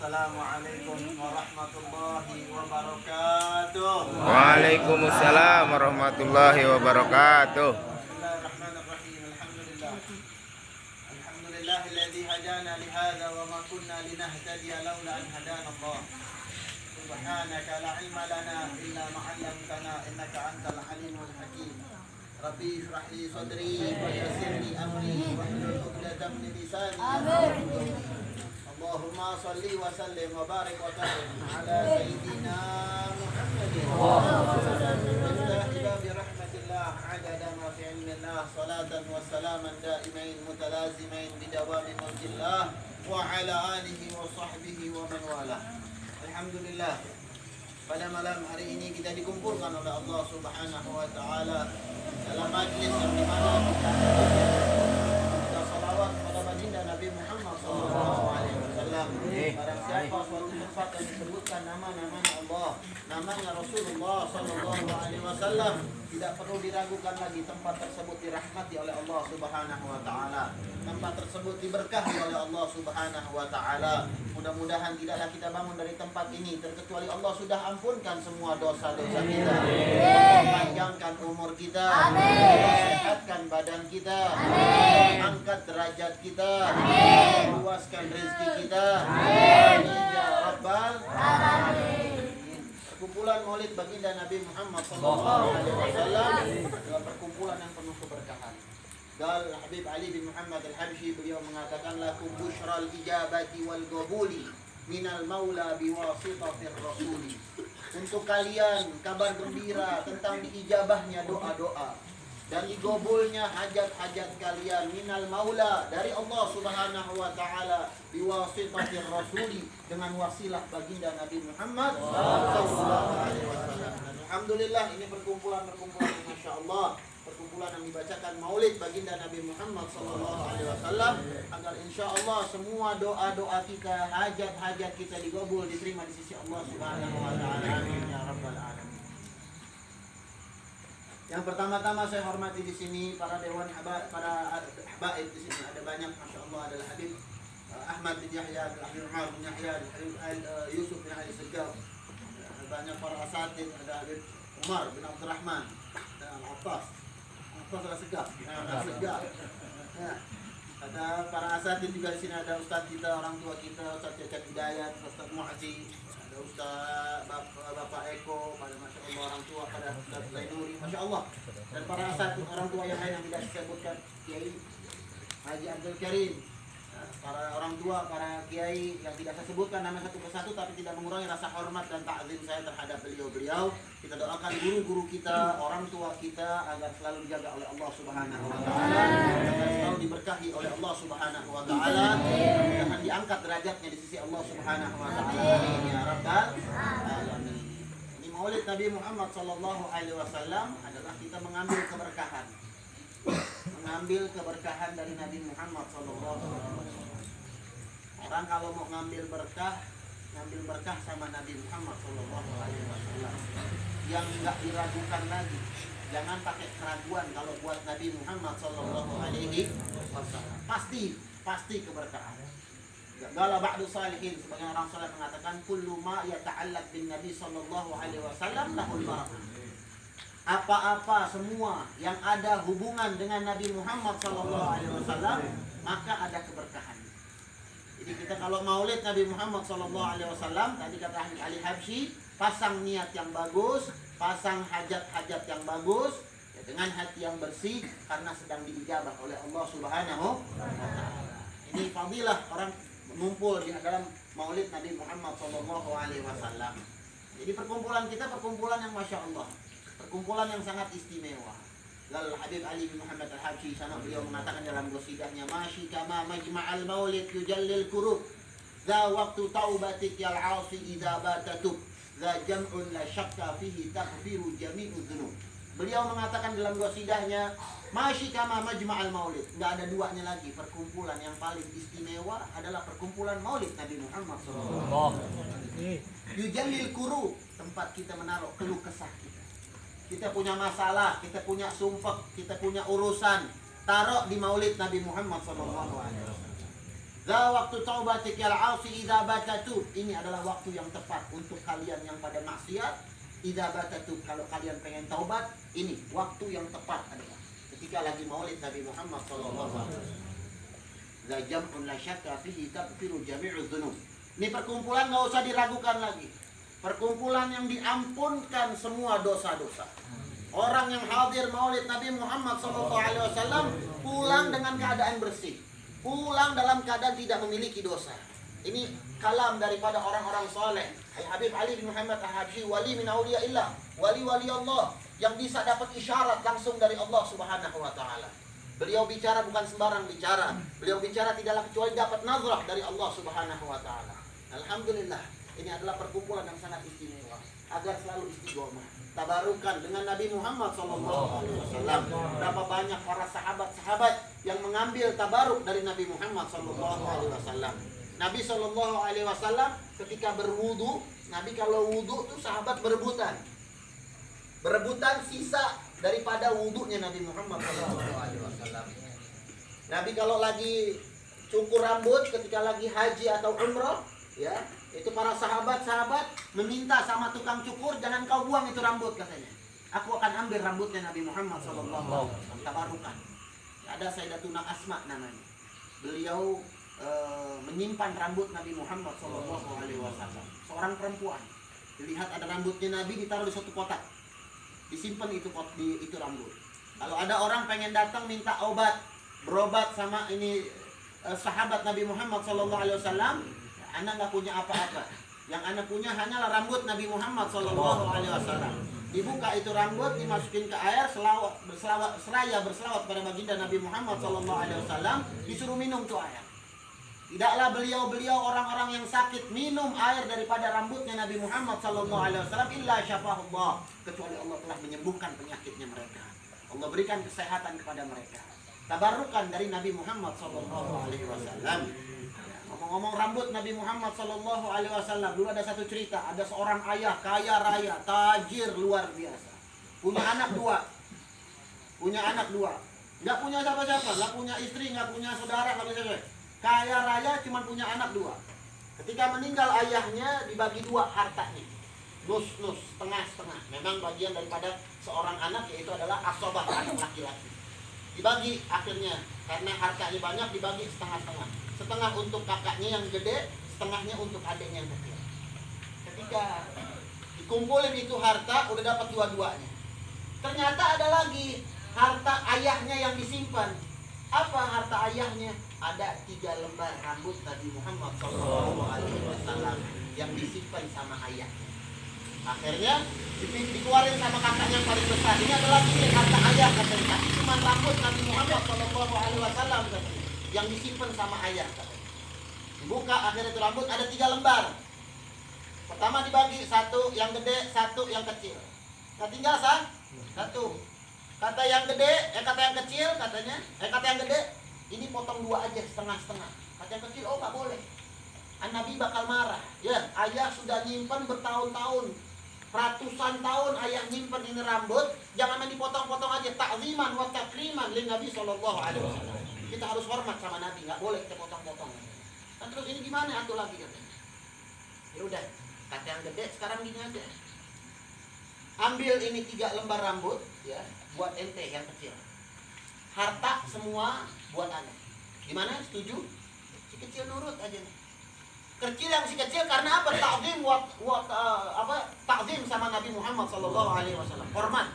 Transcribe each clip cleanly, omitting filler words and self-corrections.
Assalamualaikum warahmatullahi wabarakatuh. Waalaikumsalam warahmatullahi wabarakatuh. Bismillahirrahmanirrahim. Alhamdulillah. Alhamdulillahilladzi hadana li hadza wa ma kunna linahtadiya laula an hadana Allah. Subhanaka la ilma lana illa ma 'allamtana innaka antal alimul hakim. Rabbi ishrah li sadri wa yassir li amri wahlul 'uqdatam min lisani. Amin. Allahumma salli wa sallim wa barik wa karim ala sayyidina Muhammadin bi rahmatillah adada ma fi ilmillah salatan wa salaman daimain mutalazimain bidawami mulkillah wa ala alihi wa sahbihi wa man wala. Alhamdulillah, pada malam hari ini kita dikumpulkan oleh Allah Subhanahu wa taala dalam majlis yang dimana kita salawat kepada baginda Nabi Muhammad sallallahu alaihi wasallam. Barang siapa suatu tempat yang disebutkan nama-namanya Allah, namanya Rasulullah sallallahu alaihi wasallam, tidak perlu diragukan lagi tempat tersebut dirahmati oleh Allah Subhanahu wa taala. Tempat tersebut diberkahi oleh Allah Subhanahu wa taala. Mudah-mudahan tidaklah kita bangun dari tempat ini terkecuali Allah sudah ampunkan semua dosa-dosa kita. Panjangkan umur kita. Sehatkan badan kita. Angkat derajat kita. Luaskan rezeki kita. Amin ya rabbal alamin. Perkumpulan Maulid baginda Nabi Muhammad sallallahu alaihi wasallam adalah perkumpulan yang penuh keberkahan. Dal Habib Ali bin Muhammad Al-Habsyi, beliau mengatakan lakum busyral ijabati wal qabuli minal maula biwasitatir rasuli. Untuk kalian kabar gembira tentang diijabahnya doa-doa dan digobulnya hajat-hajat kalian minal maula dari Allah Subhanahu wa taala biwasitatir rasuli, dengan wasilah baginda Nabi Muhammad sallallahu alaihi wasallam. Alhamdulillah, ini perkumpulan masyaallah, perkumpulan yang dibacakan maulid baginda Nabi Muhammad sallallahu alaihi wasallam agar insyaallah semua doa-doa kita, hajat-hajat kita digobul, diterima di sisi Allah Subhanahu wa taala. Amin ya rabbal alamin. Yang pertama-tama saya hormati di sini para dewan para habaib di sini. Ada banyak, masyaallah, adalah Habib Ahmad bin Yahya, Habib Umar bin Yahya, Habib Yusuf bin Ali Segaf. Banyak para asatid, ada Habib Umar bin Abdurrahman, ada Al-Abbas adalah Segaf. Ya. Ada para asatid juga di sini, ada ustaz kita, orang tua kita, Ustaz Cacat Hidayat, Ustaz Mu'azi, ada Ustaz Bapak Eko, pada masyaallah orang tua, pada Ustaz Zainuri, masyaallah, dan para asatid orang tua yang lain yang tidak disebutkan, Kiai Haji Abdul Karim, para orang tua, para kiai yang tidak saya sebutkan nama satu persatu, tapi tidak mengurangi rasa hormat dan ta'zim saya terhadap beliau-beliau. Kita doakan guru-guru kita, orang tua kita agar selalu dijaga oleh Allah Subhanahu wa taala, agar selalu diberkahi oleh Allah Subhanahu wa taala, dan diangkat derajatnya di sisi Allah Subhanahu wa taala. Amin ya rabbal alamin. Ini Maulid Nabi Muhammad sallallahu alaihi wasallam adalah kita mengambil keberkahan. Mengambil keberkahan dari Nabi Muhammad sallallahu alaihi wasallam. Orang kalau mau ngambil berkah sama Nabi Muhammad sallallahu alaihi wasallam. Yang enggak diragukan lagi. Jangan pakai keraguan kalau buat Nabi Muhammad sallallahu alaihi wasallam. Pasti keberkahan. Qala ba'du salihin, sebagian orang saleh mengatakan kullu ma yata'allaq bin Nabi sallallahu alaihi wasallam lahul barakah. Apa-apa semua yang ada hubungan dengan Nabi Muhammad SAW, maka ada keberkahan. Jadi kita kalau maulid Nabi Muhammad SAW, tadi kata Habib Ali Habsyi, pasang niat yang bagus, pasang hajat-hajat yang bagus, ya, dengan hati yang bersih, karena sedang diijabah oleh Allah Subhanahu wa taala. Ini fadilah orang mengumpul di dalam maulid Nabi Muhammad SAW. Jadi perkumpulan kita perkumpulan yang masya Allah, perkumpulan yang sangat istimewa. Lalu Habib Ali bin Muhammad Al-Habsyi, sama beliau mengatakan dalam qasidahnya, masyi kama majma'al maulid yujallil kurub, za waktu taubatik yal 'asi idza batatub, za jam'un la syakka fihi taghfiru jami'u dzunub. Beliau mengatakan dalam qasidahnya, masyi kama majma'al maulid, enggak ada duanya lagi, perkumpulan yang paling istimewa adalah perkumpulan maulid Nabi Muhammad sallallahu alaihi wasallam. Yujallil kurub, tempat kita menaruh keluh kesah kita. Kita punya masalah, kita punya sumpah, kita punya urusan, taruh di maulid Nabi Muhammad SAW. Za waktu taubatik ya al-'asi idza batatu. Ini adalah waktu yang tepat untuk kalian yang pada maksiat. Idza batatu, kalau kalian pengen taubat, ini waktu yang tepat adalah ketika lagi Maulid Nabi Muhammad sallallahu alaihi wasallam. Za jam'un la syakka fihi taghfiru jami'udz dzunub. Ini perkumpulan nggak usah diragukan lagi. Perkumpulan yang diampunkan semua dosa-dosa. Orang yang hadir Maulid Nabi Muhammad SAW pulang dengan keadaan bersih, pulang dalam keadaan tidak memiliki dosa. Ini kalam daripada orang-orang soleh. Habib Ali bin Muhammad Al-Habsyi, wali min awliyaillah, wali-wali Allah yang bisa dapat isyarat langsung dari Allah Subhanahu wa taala. Beliau bicara bukan sembarang bicara. Beliau bicara tidaklah kecuali dapat nazrah dari Allah Subhanahu wa taala. Alhamdulillah, ini adalah perkumpulan yang sangat istimewa agar selalu istiqomah. Tabarukan dengan Nabi Muhammad SAW. Berapa banyak para sahabat-sahabat yang mengambil tabaruk dari Nabi Muhammad SAW. Nabi SAW ketika berwudu, Nabi kalau wudu tuh sahabat berebutan sisa daripada wudunya Nabi Muhammad SAW. Nabi kalau lagi cukur rambut ketika lagi haji atau umrah, ya, itu para sahabat-sahabat meminta sama tukang cukur, jangan kau buang itu rambut katanya. Aku akan ambil rambutnya Nabi Muhammad SAW. Tabarukan. Ada Sayyidatuna Asma namanya. Beliau menyimpan rambut Nabi Muhammad SAW. Seorang perempuan. Dilihat ada rambutnya Nabi ditaruh di suatu kotak. Disimpan itu rambut. Kalau ada orang pengen datang minta berobat sama ini sahabat Nabi Muhammad SAW. Anak nggak punya apa-apa. Yang anak punya hanyalah rambut Nabi Muhammad SAW. Dibuka itu rambut, dimasukin ke air, berselawat pada baginda Nabi Muhammad SAW, disuruh minum tuh air. Tidaklah beliau orang-orang yang sakit minum air daripada rambutnya Nabi Muhammad SAW illa syafahullah, kecuali Allah telah menyembuhkan penyakitnya mereka. Allah berikan kesehatan kepada mereka. Tabarukan dari Nabi Muhammad SAW. Ngomong-ngomong rambut Nabi Muhammad SAW, dulu ada satu cerita, ada seorang ayah kaya raya, tajir luar biasa, punya anak dua, nggak punya siapa-siapa, nggak punya istri, nggak punya saudara, nggak punya siapa. Kaya raya cuma punya anak dua. Ketika meninggal ayahnya dibagi dua hartanya, nus setengah. Memang bagian daripada seorang anak yaitu adalah asobah, anak laki-laki. Dibagi akhirnya karena hartanya banyak, dibagi setengah-setengah. Setengah untuk kakaknya yang gede, setengahnya untuk adiknya yang kecil. Ketika dikumpulin itu harta, udah dapat dua-duanya. Ternyata ada lagi harta ayahnya yang disimpan. Apa harta ayahnya? Ada 3 lembar rambut Nabi Muhammad SAW yang disimpan sama ayahnya. Akhirnya dikeluarin sama kakaknya yang paling besar. Ini adalah harta ayah katanya. Cuma rambut Nabi Muhammad SAW yang disimpan sama ayah katanya. Dibuka akhirnya itu rambut ada 3 lembar. Pertama dibagi, satu yang gede, satu yang kecil. Nah tinggal satu. Kata yang gede, kata yang kecil katanya, kata yang gede, ini potong 2 aja setengah-setengah. Kata yang kecil, oh nggak boleh. Nabi bakal marah. Ya, ayah sudah nyimpen bertahun-tahun, ratusan tahun ayah nyimpen ini rambut, jangan dipotong-potong aja. Ta'ziman wa takriman lin Nabi SAW. Kita harus hormat sama Nabi, nggak boleh kita potong-potong. Dan terus ini gimana atuh lagi katanya? Ya udah, kata yang gede sekarang gini aja. Ambil ini 3 lembar rambut, ya, buat ente yang kecil. Harta semua buat aneh. Gimana? Setuju? Si kecil nurut aja nih. Si kecil karena apa? Ta'zim ta'zim sama Nabi Muhammad SAW. Hormat.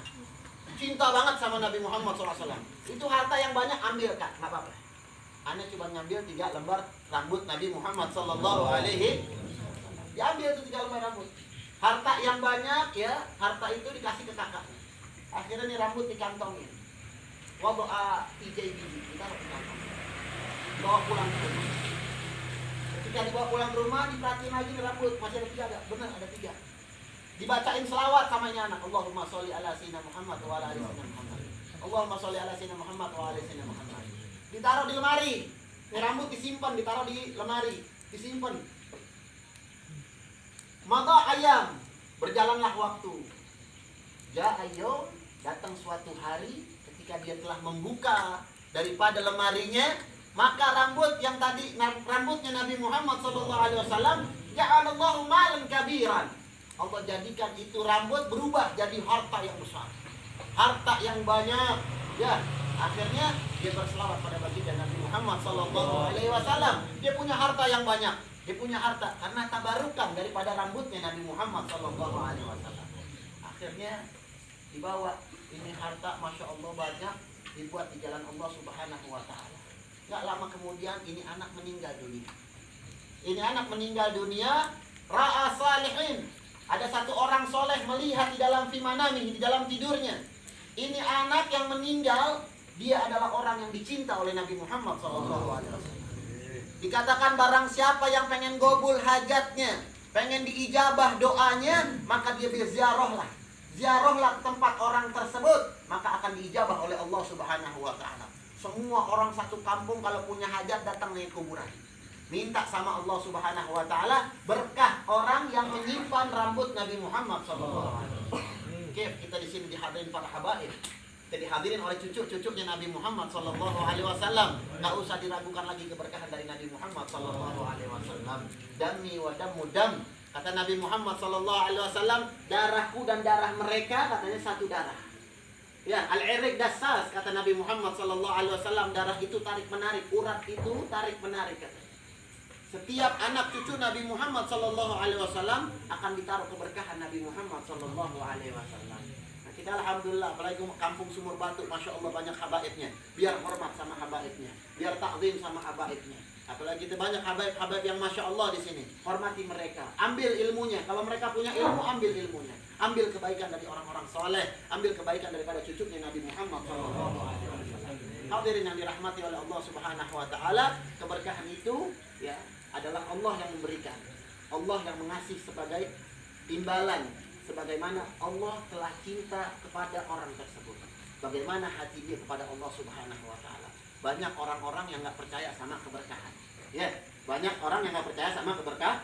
Cinta banget sama Nabi Muhammad SAW. Itu harta yang banyak ambil Kak, nggak apa-apa. Anda cuma ngambil 3 lembar rambut Nabi Muhammad SAW. Diambil itu 3 lembar rambut. Harta yang banyak ya, harta itu dikasih ke kakaknya. Akhirnya nih rambut dikantongin. Waba'a IJB kita harus dikantong. Bawa pulang ke rumah. Ketika dibawa pulang ke rumah, diperhatiin lagi nih rambut masih ada 3 enggak? Benar ada 3. Dibacain selawat sama ini anak. Allahumma sholli ala sayyidina Muhammad wa ala ali sayyidina Muhammad. Allahumma sholli ala sayyidina Muhammad wa ala ali sayyidina Muhammad. Ditaruh di lemari. Ini rambut disimpan, ditaruh di lemari, disimpan. Maka ayam, berjalanlah waktu. Datang suatu hari ketika dia telah membuka daripada lemarinya, Maka rambutnya Nabi Muhammad SAW, ja'alallahu malan kabiran. Allah jadikan itu rambut berubah jadi harta yang besar, harta yang banyak. Ya, akhirnya dia berselawat pada baginda Nabi Muhammad SAW. Dia punya harta yang banyak. Dia punya harta karena tabarukan daripada rambutnya Nabi Muhammad SAW. Akhirnya dibawa ini harta, masya Allah banyak, dibuat di jalan Allah Subhanahu Wa Taala. Gak lama kemudian ini anak meninggal dunia. Ini anak meninggal dunia. Ra'a salihin. Ada satu orang soleh melihat di dalam fimanami, di dalam tidurnya. Ini anak yang meninggal, dia adalah orang yang dicinta oleh Nabi Muhammad SAW. Dikatakan barang siapa yang pengen gobul hajatnya, pengen diijabah doanya, maka dia berziarahlah. Ziarahlah ke tempat orang tersebut, maka akan diijabah oleh Allah Subhanahu Wa Taala. Semua orang satu kampung kalau punya hajat datang ke kuburan, minta sama Allah Subhanahu Wa Taala berkah orang yang menyimpan rambut Nabi Muhammad SAW. Oke, kita di sini dihadirin para habaib. Kita dihadirin oleh cucu-cucunya Nabi Muhammad SAW. Nggak usah diragukan lagi keberkahan dari Nabi Muhammad SAW. Dami wa damu dam. Kata Nabi Muhammad SAW, darahku dan darah mereka katanya satu darah. Ya, al-irik dasas kata Nabi Muhammad SAW, darah itu tarik menarik, urat itu tarik menarik katanya. Setiap anak cucu Nabi Muhammad SAW akan ditaruh keberkahan Nabi Muhammad SAW. Nah, kita alhamdulillah, apalagi kampung Sumur Batu, masya Allah banyak habaibnya. Biar hormat sama habaibnya, biar takzim sama habaibnya. Apalagi kita banyak habaib-habaib yang masya Allah di sini. Hormati mereka, ambil ilmunya. Kalau mereka punya ilmu, ambil ilmunya. Ambil kebaikan dari orang-orang soleh, ambil kebaikan daripada cucunya Nabi Muhammad SAW. Hadirin yang dirahmati oleh Allah Subhanahu Wa Taala, keberkahan itu ya adalah Allah yang memberikan, Allah yang mengasih sebagai imbalan, sebagaimana Allah telah cinta kepada orang tersebut. Bagaimana hati dia kepada Allah Subhanahu Wa Taala. Banyak orang-orang yang nggak percaya sama keberkahan. Ya, banyak orang yang nggak percaya sama keberkahan.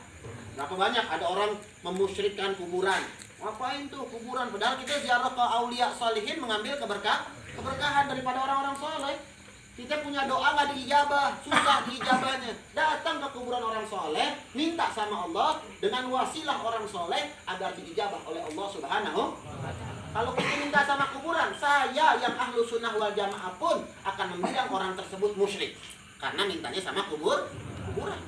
Berapa banyak ada orang memusyrikkan kuburan. Ngapain tuh kuburan? Padahal kita ziarah ke aulia salihin mengambil keberkahan daripada orang-orang soleh. Kita punya doa nggak diijabah, susah diijabahnya. Datang ke kuburan orang soleh, minta sama Allah dengan wasilah orang soleh agar diijabah oleh Allah Subhanahu Wa Taala. Kalau kita minta sama kuburan, saya yang ahlu sunnah wal jamaah pun akan membilang orang tersebut musyrik. Karena mintanya sama kuburan,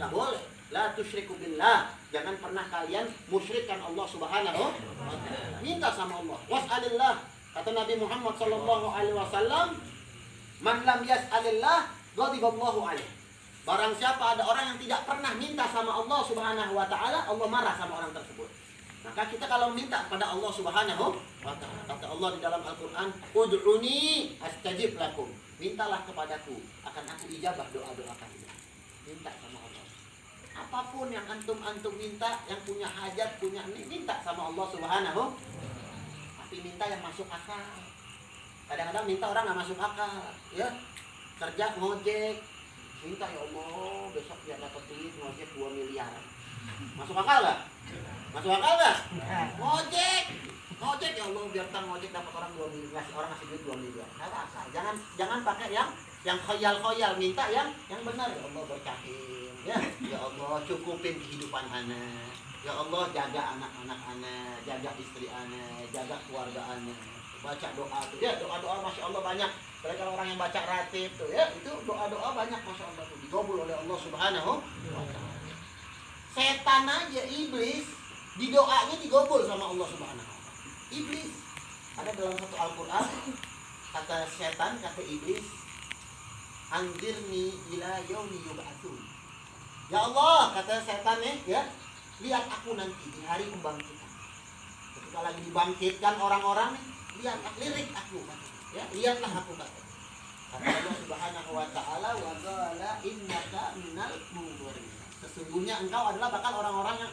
nggak boleh. La tusyriku billah. Jangan pernah kalian musyrikkan Allah Subhanahu Wa Taala. Minta sama Allah. Was'alillah. Kata Nabi Muhammad SAW, man lam yas'alillah ghadiballahu alaih. Barang siapa ada orang yang tidak pernah minta sama Allah Subhanahu Wa Taala, Allah marah sama orang tersebut. Maka kita kalau minta kepada Allah Subhanahu Wa Taala, kata Allah di dalam Al-Quran, ud'uni astajib lakum. Mintalah kepadaku, akan aku ijabah doa-doa kalian. Minta sama Allah. Apapun yang antum minta, yang punya hajat, minta sama Allah Subhanahu. Tapi minta yang masuk akal. Kadang-kadang minta orang nggak masuk akal, ya. Kerja ngojek, minta ya Allah besok biar dapat duit ngojek 2 miliar. Masuk akal nggak? Masuk akal nggak? Ngojek ya Allah biar tak ngojek dapat orang 2 miliar, orang ngasih duit 2 miliar. Nggak akal. Jangan pakai yang khoyal, minta yang benar. Ya Allah berkahin, ya Allah cukupin kehidupan anak. Ya Allah jaga anak-anak anak, jaga istri anak, jaga keluarga anak. Baca doa tuh ya, doa-doa masya Allah banyak. Mereka orang yang baca ratib tuh ya, itu doa-doa banyak masya Allah tuh digobul oleh Allah Subhanahu Wa Taala. Setan aja iblis di doanya digobul sama Allah Subhanahu Wa Taala. Iblis ada dalam satu Al-Quran, kata setan, kata iblis, anzirni ila yaumi yub'atsun. Ya Allah kata setan ya, lihat aku nanti di hari pembangkitan. Ketika lagi dibangkitkan orang-orang lirik aku, ya, lihatlah aku kata Allah Subhanahu Wa Taala, wa qala innaka minal munzirin. Sesungguhnya engkau adalah bakal orang-orang yang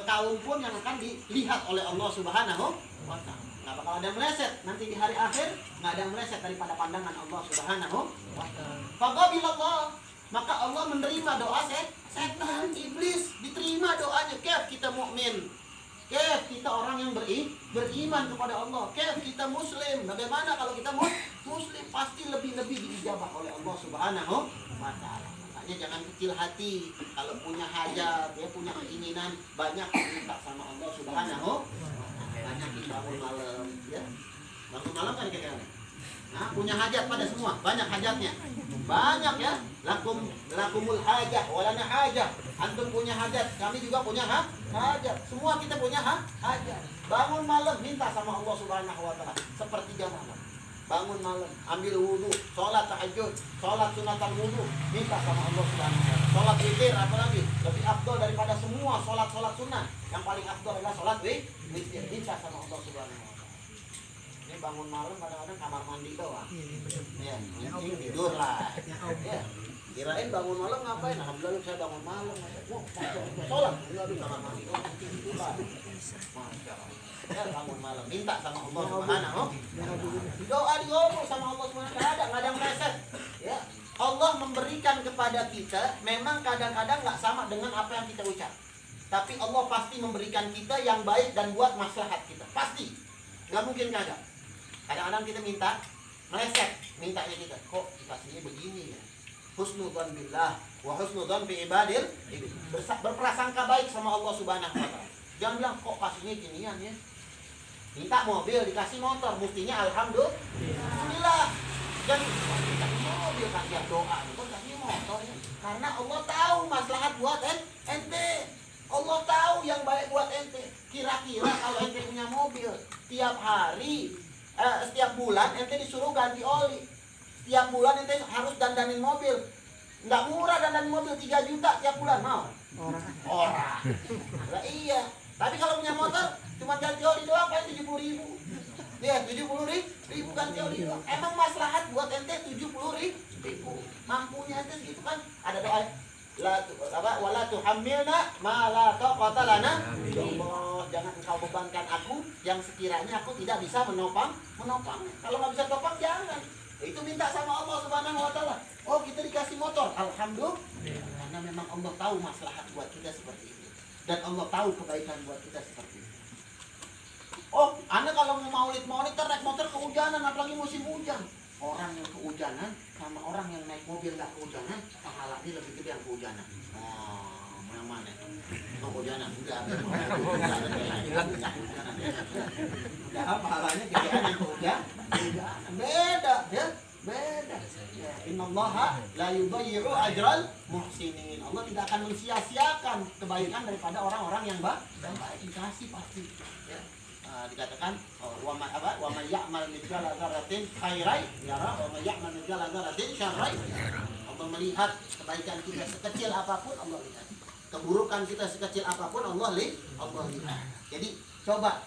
kaum pun yang akan dilihat oleh Allah Subhanahu Wa Taala. Nggak bakal ada yang meleset nanti di hari akhir, nggak ada yang meleset daripada pandangan Allah Subhanahu Wa Taala. Faqabilallah, maka Allah menerima doa setan, iblis, diterima doanya. Kef kita mukmin, kef kita orang yang beriman kepada Allah, kef kita muslim. Bagaimana kalau kita Muslim pasti lebih-lebih diijabah oleh Allah Subhanahu wa Ta'ala. Makanya jangan kecil hati. Kalau punya hajat, ya punya keinginan, banyak minta sama Allah Subhanahu wa Ta'ala. Banyak bangun malam, ya. Bangun malam kan kira-kira. Nah, punya hajat pada semua, banyak hajatnya. Banyak ya. Lakumul hajat, walana hajat. Antum punya hajat, kami juga punya hajat. Semua kita punya hajat. Bangun malam minta sama Allah Subhanahu wa Ta'ala sepertiga malam. Bangun malam, ambil wudu, sholat tahajud, sholat sunatan wudu, minta sama Allah Subhanahu wa Ta'ala. Sholat witir apalagi lebih afdal daripada semua sholat sunnah. Yang paling afdal adalah sholat witir, minta sama Allah Subhanahu wa Ta'ala. Ini bangun malam kadang-kadang kamar mandi doang. Ya, tidur lah. Ya. Kirain bangun malam ngapain? Alhamdulillah saya bangun malam. Sholat, enggak di kamar mandi doang. Tidur lah. Masya Allah. Ya, bangun malam minta sama Allah Subhanahu. Doa diomong sama Allah Subhanahu. Nggak ada yang meleset. Ya. Allah memberikan kepada kita memang kadang-kadang nggak sama dengan apa yang kita ucap. Tapi Allah pasti memberikan kita yang baik dan buat maslahat kita. Pasti. Nggak mungkin kagak. Kadang-kadang kita minta meleset, mintanya kita kok dikasihnya begini ya. Husnudzon billah wa husnudzon bi ibadil. Berprasangka baik sama Allah Subhanahu wa Ta'ala. Jangan bilang kok kasihnya ginian ya. Minta mobil dikasih motor, mestinya alhamdulillah. Jangan minta mobil kasih doa, kok kasih motor ya. Karena Allah tahu maslahat buat ente. Allah tahu yang baik buat ente. Kira-kira kalau ente punya mobil tiap hari setiap bulan ente disuruh ganti oli. Tiap bulan ente harus dandanin mobil. Nggak murah dandanin mobil 3 juta tiap bulan, mau? Orang. Lah iya. Tapi kalau punya motor cuma ganti oli doang paling 70.000. Ya, 70.000 ganti oli doang. Emang maslahat buat ente 70.000. Mampunya ente segitu kan. Ada doa wala tuhammilna ma la taqata lana. Ya Allah, jangan engkau bebankan aku yang sekiranya aku tidak bisa menopang. Kalau nggak bisa topang jangan. Itu minta sama Allah Subhanahu wa Ta'ala. Oh, kita dikasih motor, alhamdulillah. Karena memang Allah tahu maslahat buat kita seperti itu. Dan Allah tahu kebaikan buat kita seperti itu. Oh, Anda kalau mau maulid naik motor kehujanan, apalagi musim hujan. Orang yang kehujanan sama orang yang naik mobil nggak kehujanan, pahalanya lebih gede yang kehujanan. Oh, yang mana? Kehujanan enggak. Udah pahalanya gedean yang kehujanan. Beda, ya. Beda. Ya, innallaha la yudayyi'u ajral muhsinin. Allah tidak akan mensia-siakan kebaikan daripada orang-orang yang baik. Dikasih pasti. Ya. Dikatakan wa man ya'mal mithqala dzarratin khairan yara wa man ya'mal mithqala dzarratin syarran yara. Allah melihat kebaikan kita sekecil apapun Allah lihat. Keburukan kita sekecil apapun Allah lihat. Jadi coba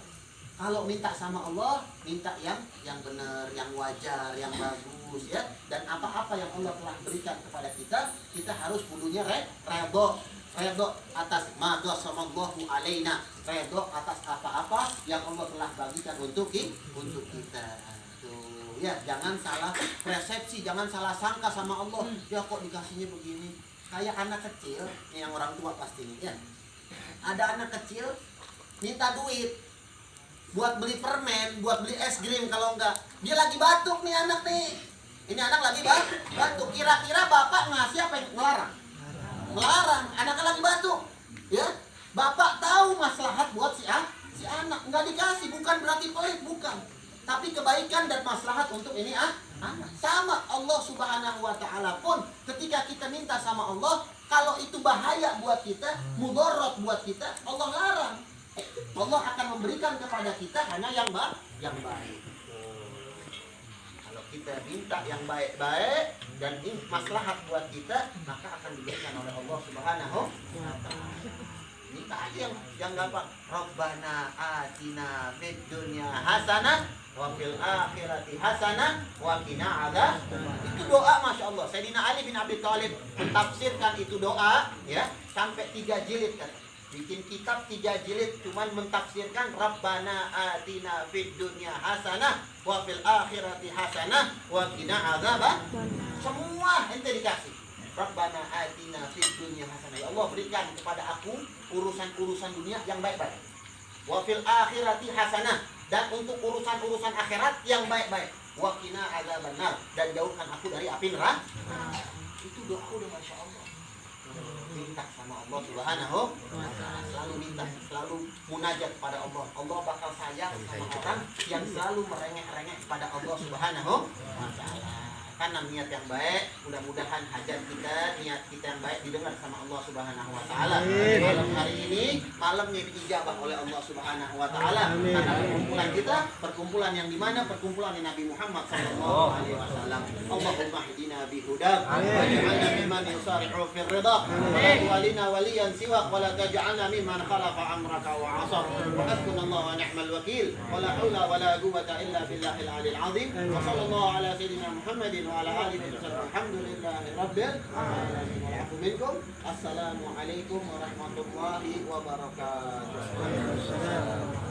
kalau minta sama Allah, minta yang benar, yang wajar, yang bagus ya. Dan apa-apa yang Allah telah berikan kepada kita, kita harus kudunya redho atas madha samallahu alaina, redho atas apa-apa yang Allah telah bagikan untuk kita. Tuh, ya, jangan salah persepsi, jangan salah sangka sama Allah. Ya kok dikasihnya begini? Kayak anak kecil, ini yang orang tua pasti nih ya. Ada anak kecil minta duit buat beli permen, buat beli es krim, kalau enggak dia lagi batuk nih anak nih. Ini anak lagi batuk. Kira-kira bapak ngasih apa yang ngelarang? Melarang, anaknya lagi batuk, ya. Bapak tahu maslahat buat si anak, nggak dikasih, bukan berarti pelit, bukan. Tapi kebaikan dan maslahat untuk ini anak. Sama Allah Subhanahu wa Ta'ala pun ketika kita minta sama Allah, kalau itu bahaya buat kita, mudarat buat kita, Allah larang. Allah akan memberikan kepada kita hanya yang baik. Kalau kita minta yang baik-baik dan ini maslahat buat kita, maka akan diberikan oleh Allah Subhanahu wa Ta'ala. Minta aja yang gampang. Rabbana atina fid dunya hasanah wa fil akhirati hasanah wa qina adzabannar. Itu doa Masya Allah. Sayyidina Ali bin Abi Thalib mentafsirkan itu doa ya sampai 3 jilid kan. Bikin kitab 3 jilid cuman mentafsirkan Rabbana atina fid dunya hasanah wa fil akhirati hasanah wa qina adzabannar. Semua ente dikasih. Rabbana atina fid dunya hasanah. Ya Allah, berikan kepada aku urusan-urusan dunia yang baik-baik. Wa fil akhirati hasanah, dan untuk urusan-urusan akhirat yang baik-baik. wa qina adzabannar, dan jauhkan aku dari api neraka. Itu doa udah Masya Allah. Minta sama Allah Subhanahu wa ta'ala, selalu minta, selalu munajat kepada Allah. Allah bakal sayang sama orang yang selalu merengek-rengek kepada Allah Subhanahu wa ta'ala. Karena niat yang baik, mudah-mudahan hajat kita, niat kita yang baik didengar sama Allah Subhanahu wa ta'ala. Malam hari ini, malamnya diijabah oleh Allah Subhanahu wa ta'ala. Karena perkumpulan kita, perkumpulan yang dimana? Perkumpulan Nabi Muhammad sallallahu alaihi wasallam. Allahumma hdina bihudak, waj'alna mimman yusari'u fir ridha, wa la tuwalina waliyan siwak, wa la taj'alna mimman khalafa amraka wa 'asar. Wa hasbunallahu wa ni'mal wakil, wa la haula wa la quwwata illa billahil 'aliyyil 'azim. Wa sallallahu ala sayyidina Muhammadin wa ala alihi wa sallam. Alhamdulillahi rabbil alamin. Wa'afu minkum. Assalamualaikum warahmatullahi wabarakatuh.